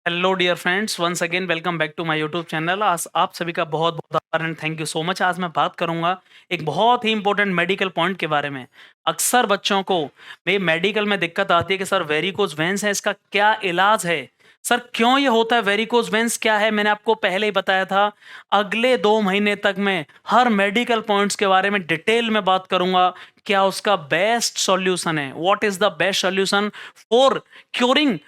Hello dear friends, once again welcome back to my YouTube channel. आज आप सभी का बहुत बहुत आभार and thank you so much. आज मैं बात करूंगा एक बहुत ही इंपॉर्टेंट मेडिकल पॉइंट के बारे में। अक्सर बच्चों को मेडिकल में दिक्कत आती है कि सर वेरिकोज वेन्स है, इसका क्या इलाज है, सर क्यों ये होता है, वेरिकोज वेन्स क्या है। मैंने आपको पहले ही बताया था, अगले 2 महीने तक मैं हर मेडिकल पॉइंट्स के बारे में डिटेल में बात करूंगा। क्या उसका बेस्ट सॉल्यूशन है, what is the best solution for curing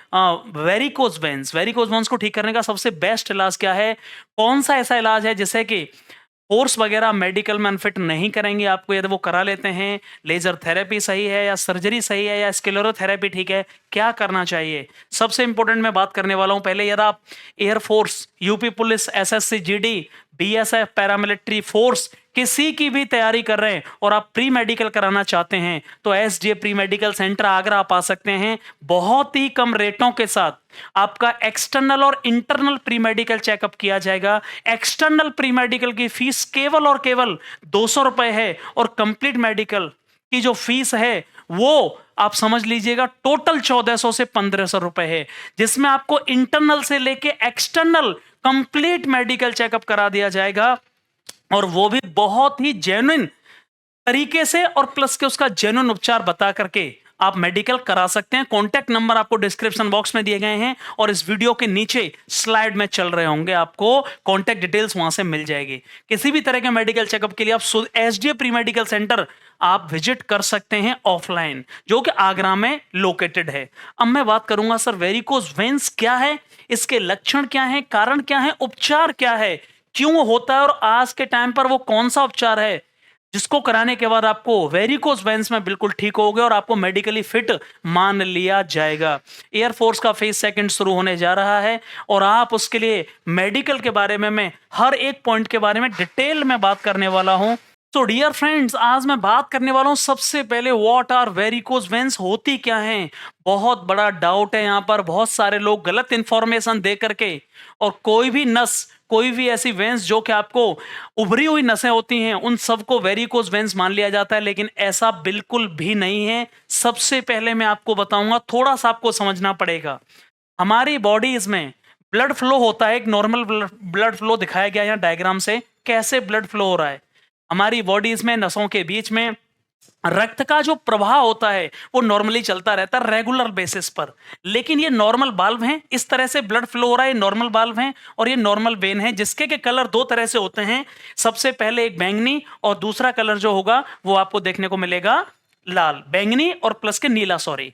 varicose veins. Varicose veins को ठीक करने का सबसे बेस्ट इलाज क्या है, कौन सा ऐसा इलाज है जिससे कि कोर्स वगैरह मेडिकल में अनफिट नहीं करेंगे आपको, यदि वो करा लेते हैं। लेजर थेरेपी सही है या सर्जरी सही है या स्क्लेरोथेरेपी ठीक है, क्या करना चाहिए। सबसे इंपॉर्टेंट मैं बात करने वाला हूं। पहले यदि आप air force, UP police, SSC GD, BSF, paramilitary force किसी की भी तैयारी कर रहे हैं और आप प्री मेडिकल कराना चाहते हैं तो SDA pre medical centre Agra आप आ सकते हैं। बहुत ही कम रेटों के साथ आपका एक्सटर्नल और इंटरनल प्री मेडिकल चेकअप किया जाएगा। एक्सटर्नल प्री मेडिकल की फीस केवल और केवल 200 रुपए है और कंप्लीट मेडिकल की जो फीस है वो आप समझ लीजिएगा टोटल 1400 से 1500 रुपए है, जिसमें आपको इंटरनल से लेके एक्सटर्नल कंप्लीट मेडिकल चेकअप करा दिया जाएगा और वो भी बहुत ही जेन्युइन तरीके से और प्लस के उसका जेन्युइन उपचार बता करके आप मेडिकल करा सकते हैं। कॉन्टैक्ट नंबर आपको डिस्क्रिप्शन बॉक्स में दिए गए हैं और इस वीडियो के नीचे स्लाइड में चल रहे होंगे, आपको कॉन्टैक्ट डिटेल्स वहां से मिल जाएगी। किसी भी तरह के मेडिकल चेकअप के लिए आप एसडीए प्री मेडिकल सेंटर आप विजिट कर सकते हैं ऑफलाइन, जो कि आगरा में लोकेटेड है। अब मैं बात करूंगा सर वेरिकोज वेन्स क्या है, इसके लक्षण क्या है, कारण क्या है, उपचार क्या है, क्यों होता है और आज के टाइम पर वो कौन सा उपचार है जिसको कराने के बाद आपको वेरिकोज वेन्स में बिल्कुल ठीक हो गए और आपको मेडिकली फिट मान लिया जाएगा। एयरफोर्स का फेज सेकंड शुरू होने जा रहा है और आप उसके लिए मेडिकल के बारे में मैं हर एक पॉइंट के बारे में डिटेल में बात करने वाला हूं। तो डियर फ्रेंड्स, आज मैं बात करने वाला हूं सबसे पहले व्हाट आर वेरिकोज वेन्स, होती क्या हैं। बहुत बड़ा डाउट है यहाँ पर, बहुत सारे लोग गलत इंफॉर्मेशन दे करके और कोई भी नस, कोई भी ऐसी वेन्स जो कि आपको उभरी हुई नसें होती हैं उन सबको वेरिकोज वेन्स मान लिया जाता है, लेकिन ऐसा बिल्कुल भी नहीं है। सबसे पहले मैं आपको बताऊंगा, थोड़ा सा आपको समझना पड़ेगा। हमारी बॉडीज में ब्लड फ्लो होता है, एक नॉर्मल ब्लड फ्लो दिखाया गया यहाँ डायग्राम से, कैसे ब्लड फ्लो हो रहा है। हमारी बॉडीज में नसों के बीच में रक्त का जो प्रवाह होता है वो नॉर्मली चलता रहता है रेगुलर बेसिस पर, लेकिन ये नॉर्मल बाल्व हैं, इस तरह से ब्लड फ्लो हो रहा है, नॉर्मल बाल्व हैं और ये नॉर्मल वेन है जिसके के कलर दो तरह से होते हैं। सबसे पहले एक बैंगनी और दूसरा कलर जो होगा वो आपको देखने को मिलेगा लाल, बैंगनी और प्लस के नीला, सॉरी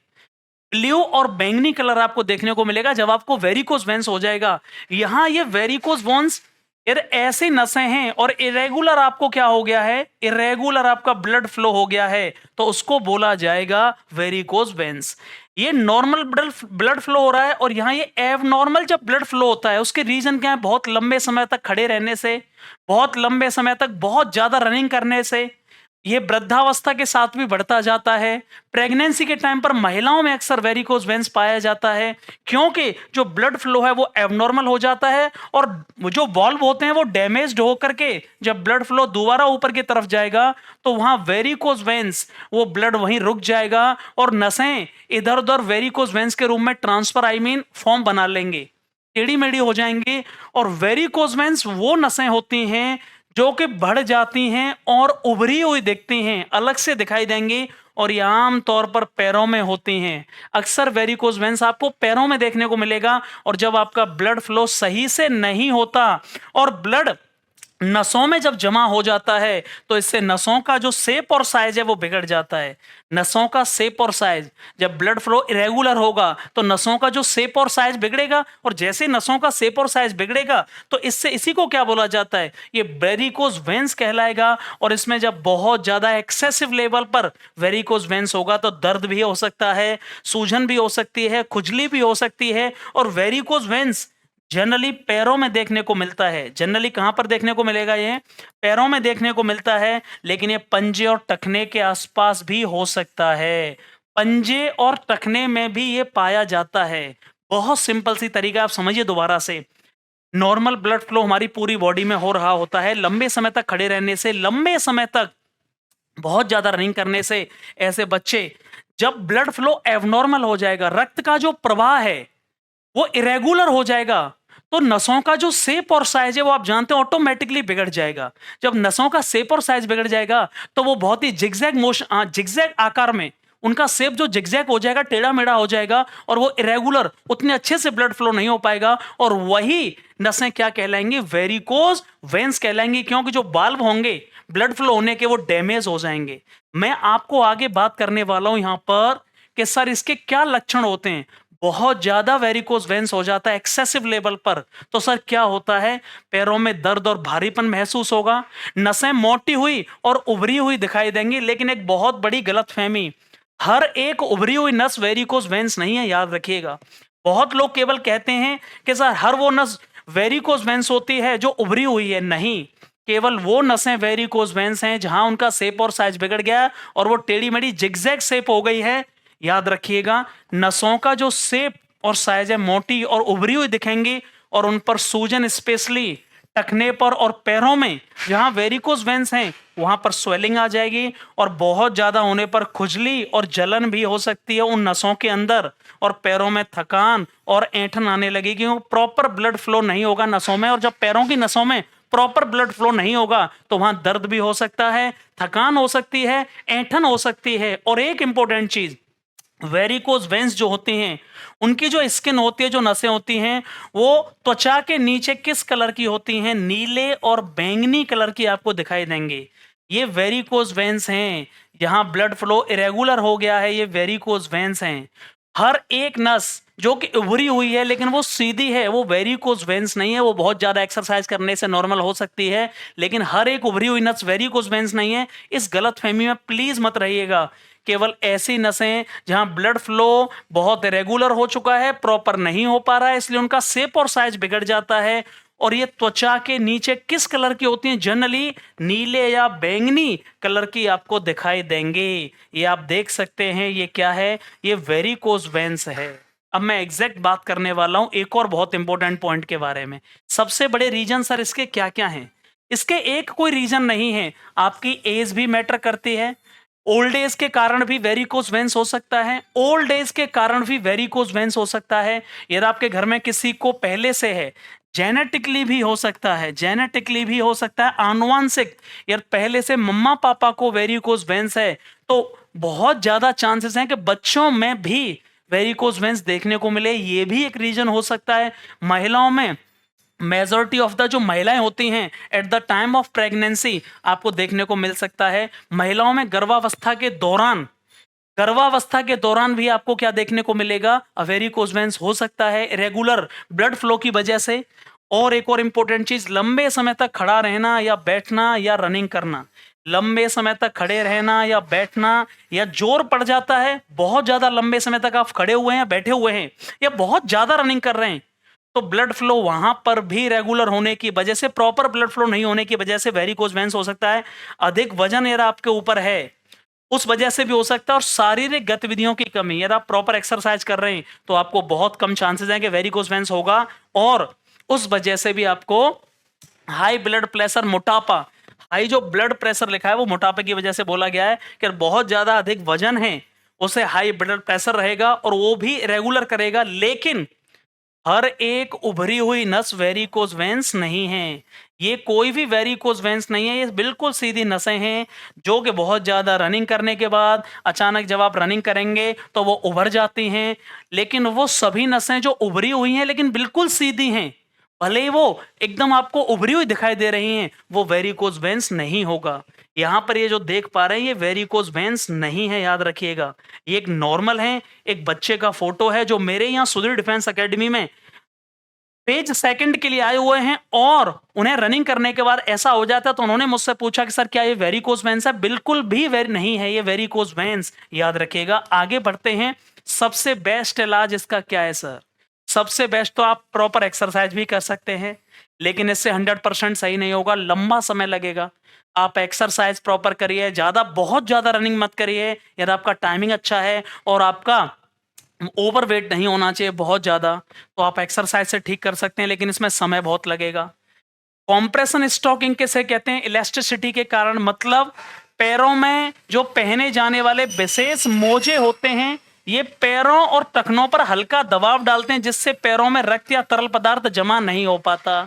ब्लू और बैंगनी कलर आपको देखने को मिलेगा जब आपको वेरिकोज वेन्स हो जाएगा। यहां ये वेरिकोज वेन्स यार ऐसी नसें हैं और इरेगुलर आपको क्या हो गया है, इरेगुलर आपका ब्लड फ्लो हो गया है तो उसको बोला जाएगा वेरिकोज वेन्स। ये नॉर्मल ब्लड फ्लो हो रहा है और यहाँ ये एबनॉर्मल जब ब्लड फ्लो होता है उसके रीजन क्या है, बहुत लंबे समय तक खड़े रहने से, बहुत लंबे समय तक बहुत ज्यादा रनिंग करने से, ये वृद्धावस्था के साथ भी बढ़ता जाता है। प्रेगनेंसी के टाइम पर महिलाओं में अक्सर वेरिकोज वेन्स पाया जाता है क्योंकि जो ब्लड फ्लो है वो एबनॉर्मल हो जाता है और जो वॉल्व होते हैं वो डैमेज्ड होकर के जब ब्लड फ्लो दोबारा ऊपर की तरफ जाएगा तो वहां वेरिकोज वेन्स, वो ब्लड वहीं रुक जाएगा और नसें इधर उधर वेरिकोज वेन्स के रूप में ट्रांसफर, आई मीन फॉर्म बना लेंगे, टेढ़ी मेढ़ी हो जाएंगी। और वेरिकोज वेन्स वो नसें होती हैं जो कि बढ़ जाती हैं और उभरी हुई दिखती हैं, अलग से दिखाई देंगी और ये आम तौर पर पैरों में होती हैं। अक्सर वेरिकोज वेन्स आपको पैरों में देखने को मिलेगा और जब आपका ब्लड फ्लो सही से नहीं होता और ब्लड नसों में जब जमा हो जाता है तो इससे नसों का जो शेप और साइज है वो बिगड़ जाता है। नसों का शेप और साइज, जब ब्लड फ्लो इरेगुलर होगा तो नसों का जो शेप और साइज बिगड़ेगा और जैसे नसों का शेप और साइज बिगड़ेगा तो इससे इसी को क्या बोला जाता है, ये वेरिकोज वेन्स कहलाएगा। और इसमें जब बहुत ज्यादा एक्सेसिव लेवल पर वेरिकोज वेन्स होगा तो दर्द भी हो सकता है, सूजन भी हो सकती है, खुजली भी हो सकती है। और वेरिकोज वेन्स जनरली पैरों में देखने को मिलता है। जनरली कहां पर देखने को मिलेगा, ये पैरों में देखने को मिलता है, लेकिन ये पंजे और टखने के आसपास भी हो सकता है। पंजे और टखने में भी ये पाया जाता है। बहुत सिंपल सी तरीका, आप समझिए दोबारा से। नॉर्मल ब्लड फ्लो हमारी पूरी बॉडी में हो रहा होता है, लंबे समय तक खड़े रहने से, लंबे समय तक बहुत ज्यादा रनिंग करने से ऐसे बच्चे, जब ब्लड फ्लो एबनॉर्मल हो जाएगा, रक्त का जो प्रवाह है वो इरेगुलर हो जाएगा, तो नसों का जो शेप और साइज है वो आप जानते हैं ऑटोमेटिकली बिगड़ जाएगा। जब नसों का शेप और साइज बिगड़ जाएगा तो वो बहुत ही जिगजैग आकार में उनका शेप जो जिगजैग हो जाएगा, टेढ़ा मेढ़ा हो जाएगा और वो इरेगुलर उतने अच्छे से ब्लड फ्लो नहीं हो पाएगा और वही नसें क्या कहलाएंगी, वेरिकोज वेन्स कहलाएंगी, क्योंकि जो बाल्ब होंगे ब्लड फ्लो होने के वो डैमेज हो जाएंगे। मैं आपको आगे बात करने वाला हूं यहां पर कि सर इसके क्या लक्षण होते हैं। बहुत ज्यादा वेरिकोज वेन्स हो जाता है एक्सेसिव लेवल पर, तो सर क्या होता है, पैरों में दर्द और भारीपन महसूस होगा, नसें मोटी हुई और उभरी हुई दिखाई देंगी। लेकिन एक बहुत बड़ी गलतफहमी, हर एक उभरी हुई नस वेरिकोज वेन्स नहीं है, याद रखिएगा। बहुत लोग केवल कहते हैं कि सर हर वो नस वेरिकोज वेन्स होती है जो उभरी हुई है, नहीं, केवल वो नसें वेरिकोज वेन्स हैं जहां उनका शेप और साइज बिगड़ गया और वो टेढ़ी मेढ़ी जिगजैग शेप हो गई है। याद रखिएगा, नसों का जो शेप और साइज है मोटी और उभरी हुई दिखेंगी और उन पर सूजन, स्पेशली टखने पर और पैरों में जहां वेरिकोज वेन्स हैं वहां पर स्वेलिंग आ जाएगी और बहुत ज्यादा होने पर खुजली और जलन भी हो सकती है उन नसों के अंदर और पैरों में थकान और ऐंठन आने लगेगी क्योंकि प्रॉपर ब्लड फ्लो नहीं होगा नसों में। और जब पैरों की नसों में प्रॉपर ब्लड फ्लो नहीं होगा तो वहां दर्द भी हो सकता है, थकान हो सकती है, ऐंठन हो सकती है। और एक इंपॉर्टेंट चीज, वेरिकोज वेन्स जो होती हैं उनकी जो स्किन होती है, जो नसें होती हैं, वो त्वचा के नीचे किस कलर की होती हैं, नीले और बैंगनी कलर की आपको दिखाई देंगे। ये वेरिकोज वेन्स हैं, जहां ब्लड फ्लो इरेगुलर हो गया है, ये वेरिकोज वेन्स हैं। हर एक नस जो कि उभरी हुई है लेकिन वो सीधी है, वो वेरिकोज वेन्स नहीं है। वो बहुत ज्यादा एक्सरसाइज करने से नॉर्मल हो सकती है, लेकिन हर एक उभरी हुई नस वेरिकोज वेन्स नहीं है। इस गलतफहमी में प्लीज मत रहिएगा। केवल ऐसी नसें जहां ब्लड फ्लो बहुत रेगुलर हो चुका है, प्रॉपर नहीं हो पा रहा है, इसलिए उनका शेप और साइज बिगड़ जाता है और ये त्वचा के नीचे किस कलर की होती हैं, जनरली नीले या बैंगनी कलर की आपको दिखाई देंगे। ये आप देख सकते हैं, ये क्या है, ये वेरिकोज वेन्स है। अब मैं एग्जैक्ट बात करने वाला हूं एक और बहुत इंपॉर्टेंट पॉइंट के बारे में। सबसे बड़े रीजन सर इसके क्या क्या हैं? इसके एक कोई रीजन नहीं है, आपकी एज भी मैटर करती है। ओल्ड एज के कारण भी वेरिकोज वेन्स हो सकता है, ओल्ड एज के कारण भी वेरिकोज वेन्स हो सकता है। यदि आपके घर में किसी को पहले से है, जेनेटिकली भी हो सकता है, जेनेटिकली भी हो सकता है, आनुवांशिक, यार पहले से मम्मा पापा को वेरिकोज वेन्स है तो बहुत ज्यादा चांसेस हैं कि बच्चों में भी वेरिकोज वेन्स देखने को मिले। ये भी एक रीजन हो सकता है। महिलाओं में मेजॉरिटी ऑफ द जो महिलाएं होती हैं at the time of pregnancy आपको देखने को मिल सकता है। महिलाओं में गर्भावस्था के दौरान भी आपको क्या देखने को मिलेगा, वेरिकोज वेन्स हो सकता है इरेगुलर ब्लड फ्लो की वजह से। और एक और इंपॉर्टेंट चीज, लंबे समय तक खड़ा रहना या बैठना या रनिंग करना, लंबे समय तक खड़े रहना या बैठना, या जोर पड़ जाता है, बहुत ज्यादा लंबे समय तक आप खड़े हुए हैं, बैठे हुए हैं या बहुत ज्यादा रनिंग कर रहे हैं, तो ब्लड फ्लो वहां पर भी रेगुलर होने की वजह से, प्रॉपर ब्लड फ्लो नहीं होने की वजह से वेरिकोज वेन्स हो सकता है। अधिक वजन यदि आपके ऊपर है उस वजह से भी हो सकता है, और शारीरिक गतिविधियों की कमी, यदि आप प्रॉपर एक्सरसाइज कर रहे हैं तो आपको बहुत कम चांसेस हैं कि वेरिकोज वेन्स होगा। और उस वजह से भी आपको हाई ब्लड प्रेशर, मोटापा, हाई जो ब्लड प्रेशर लिखा है वो मोटापे की वजह से बोला गया है कि बहुत ज्यादा अधिक वजन है उसे हाई ब्लड प्रेशर रहेगा और वो भी रेगुलर करेगा। लेकिन हर एक उभरी हुई नस वेरिकोज वेन्स नहीं है, ये कोई भी वेरिकोज वेन्स नहीं है, ये बिल्कुल सीधी नसें हैं जो कि बहुत ज्यादा रनिंग करने के बाद अचानक जब आप रनिंग करेंगे तो वो उभर जाती हैं। लेकिन वो सभी नसें जो उभरी हुई हैं लेकिन बिल्कुल सीधी हैं, भले ही वो एकदम आपको उभरी हुई दिखाई दे रही हैं, वो वेरिकोज वेन्स नहीं होगा। यहां पर ये जो देख पा रहे हैं ये वेरिकोज वेन्स नहीं है, याद रखिएगा। ये एक नॉर्मल है, एक बच्चे का फोटो है जो मेरे यहाँ सुधीर डिफेंस एकेडमी में पेज सेकंड के लिए आए हुए हैं और उन्हें रनिंग करने के बाद ऐसा हो जाता है तो उन्होंने मुझसे पूछा कि सर क्या ये वेरिकोज वेन्स है? बिल्कुल भी नहीं है ये वेरिकोज वेन्स, याद रखिएगा। आगे बढ़ते हैं, सबसे बेस्ट इलाज इसका क्या है सर? सबसे बेस्ट तो आप प्रॉपर एक्सरसाइज भी कर सकते हैं, लेकिन इससे 100% सही नहीं होगा, लंबा समय लगेगा। आप एक्सरसाइज प्रॉपर करिए, बहुत ज्यादा रनिंग मत करिए। यदि आपका टाइमिंग अच्छा है और आपका ओवरवेट नहीं होना चाहिए बहुत ज्यादा, तो आप एक्सरसाइज से ठीक कर सकते हैं, लेकिन इसमें समय बहुत लगेगा। कॉम्प्रेशन स्टॉकिंग किसे कहते हैं? इलास्टिसिटी के कारण, मतलब पैरों में जो पहने जाने वाले विशेष मोजे होते हैं ये पैरों और टखनों पर हल्का दबाव डालते हैं, जिससे पैरों में रक्त या तरल पदार्थ जमा नहीं हो पाता,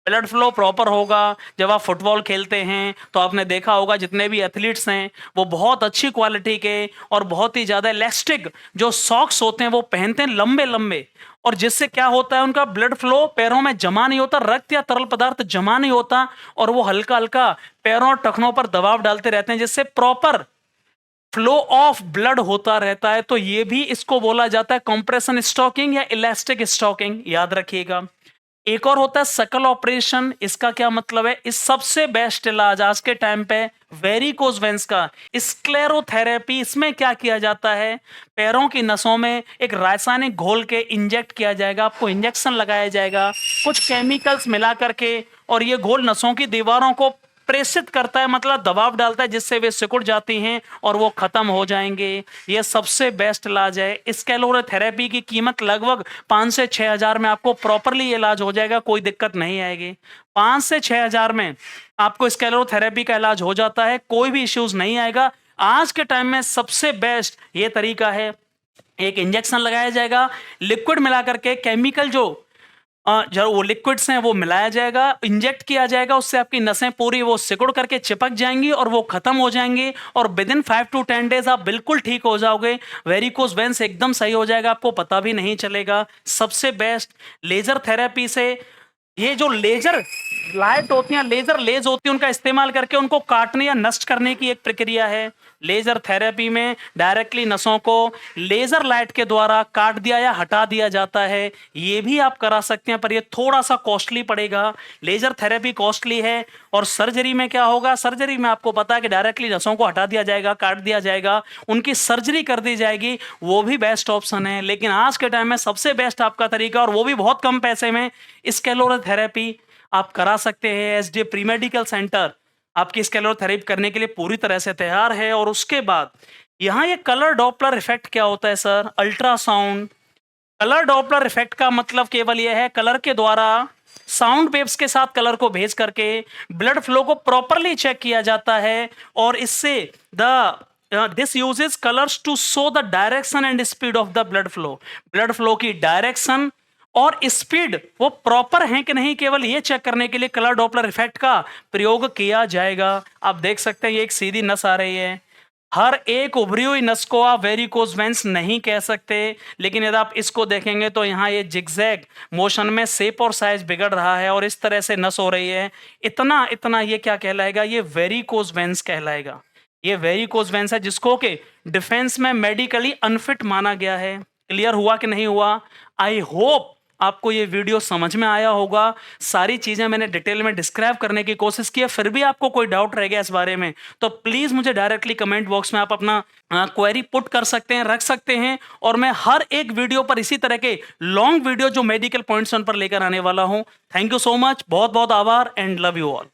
ब्लड फ्लो प्रॉपर होगा। जब आप फुटबॉल खेलते हैं तो आपने देखा होगा जितने भी एथलीट्स हैं वो बहुत अच्छी क्वालिटी के और बहुत ही ज़्यादा इलास्टिक जो सॉक्स होते हैं वो पहनते हैं, लंबे लंबे, और जिससे क्या होता है उनका ब्लड फ्लो पैरों में जमा नहीं होता, रक्त या तरल पदार्थ जमा नहीं होता, और वो हल्का हल्का पैरों और टखनों पर दबाव डालते रहते हैं, जिससे प्रॉपर फ्लो ऑफ ब्लड होता रहता है। तो ये भी इसको बोला जाता है कंप्रेशन स्टॉकिंग या इलास्टिक स्टॉकिंग, याद रखिएगा। एक और होता है सकल ऑपरेशन। इसका क्या मतलब है? इस सबसे बेस्ट इलाज आज के टाइम पे वेरिकोज वेंस का स्क्लेरोथेरेपी। इसमें क्या किया जाता है, पैरों की नसों में एक रासायनिक घोल के इंजेक्ट किया जाएगा, आपको इंजेक्शन लगाया जाएगा कुछ केमिकल्स मिला करके, और ये घोल नसों की दीवारों को प्रेषित करता है, मतलब दबाव डालता है, जिससे वे सिकुड़ जाती हैं और वो खत्म हो जाएंगे। ये सबसे बेस्ट इलाज है। स्क्लेरोथेरेपी की कीमत लगभग 5 से 6 हजार में आपको प्रॉपरली इलाज हो जाएगा, कोई दिक्कत नहीं आएगी। 5 से 6 हजार में आपको स्क्लेरोथेरेपी का इलाज हो जाता है, कोई भी इश्यूज नहीं आएगा। आज के टाइम में सबसे बेस्ट ये तरीका है, एक इंजेक्शन लगाया जाएगा, लिक्विड मिला करके, केमिकल जो जो वो लिक्विड्स हैं वो मिलाया जाएगा, इंजेक्ट किया जाएगा, उससे आपकी नसें पूरी वो सिकुड़ करके चिपक जाएंगी और वो खत्म हो जाएंगी, और विद इन 5 to 10 डेज आप बिल्कुल ठीक हो जाओगे। वेरिकोज वेंस एकदम सही हो जाएगा, आपको पता भी नहीं चलेगा। सबसे बेस्ट लेजर थेरेपी से, ये जो लेजर लाइट होती हैं, लेजर लेज होती है, उनका इस्तेमाल करके उनको काटने या नष्ट करने की एक प्रक्रिया है। लेजर थेरेपी में डायरेक्टली नसों को लेजर लाइट के द्वारा काट दिया या हटा दिया जाता है। ये भी आप करा सकते हैं, पर ये थोड़ा सा कॉस्टली पड़ेगा। लेजर थेरेपी कॉस्टली है। और सर्जरी में क्या होगा, सर्जरी में आपको पता है कि डायरेक्टली नसों को हटा दिया जाएगा, काट दिया जाएगा, उनकी सर्जरी कर दी जाएगी, वो भी बेस्ट ऑप्शन है। लेकिन आज के टाइम में सबसे बेस्ट आपका तरीका, और वो भी बहुत कम पैसे में, स्क्लेरोथेरेपी आप करा सकते हैं। एसडी प्री मेडिकल सेंटर आपकी स्क्लेरोथेरेपी करने के लिए पूरी तरह से तैयार है। और उसके बाद यहाँ ये कलर डॉपलर इफेक्ट क्या होता है sir? Ultrasound. Colour Doppler effect का मतलब केवल यह है, कलर के द्वारा साउंड वेव्स के साथ कलर को भेज करके ब्लड फ्लो को प्रॉपरली चेक किया जाता है, और इससे this uses colours to show the direction and speed of the blood flow. Blood flow की डायरेक्शन और स्पीड वो प्रॉपर है कि नहीं, केवल ये चेक करने के लिए कलर डॉपलर इफेक्ट का प्रयोग किया जाएगा। आप देख सकते हैं ये एक सीधी नस आ रही है, हर एक उभरी हुई नस को आप वेरिकोज वेंस नहीं कह सकते, लेकिन यदि आप इसको देखेंगे तो यहाँ ये जिगजैग मोशन में शेप और साइज बिगड़ रहा है और इस तरह से नस हो रही है। इतना इतना ये क्या कहलाएगा, ये वेरिकोज वेंस कहलाएगा। ये वेरिकोज वेंस है जिसको कि डिफेंस में मेडिकली अनफिट माना गया है। क्लियर हुआ कि नहीं हुआ? आई होप आपको ये वीडियो समझ में आया होगा। सारी चीजें मैंने डिटेल में डिस्क्राइब करने की कोशिश की है। फिर भी आपको कोई डाउट रह गया इस बारे में तो प्लीज मुझे डायरेक्टली कमेंट बॉक्स में आप अपना क्वेरी पुट कर सकते हैं, रख सकते हैं, और मैं हर एक वीडियो पर इसी तरह के लॉन्ग वीडियो जो मेडिकल पॉइंट्स उन पर लेकर आने वाला हूं। थैंक यू सो मच, बहुत बहुत आभार एंड लव यू ऑल।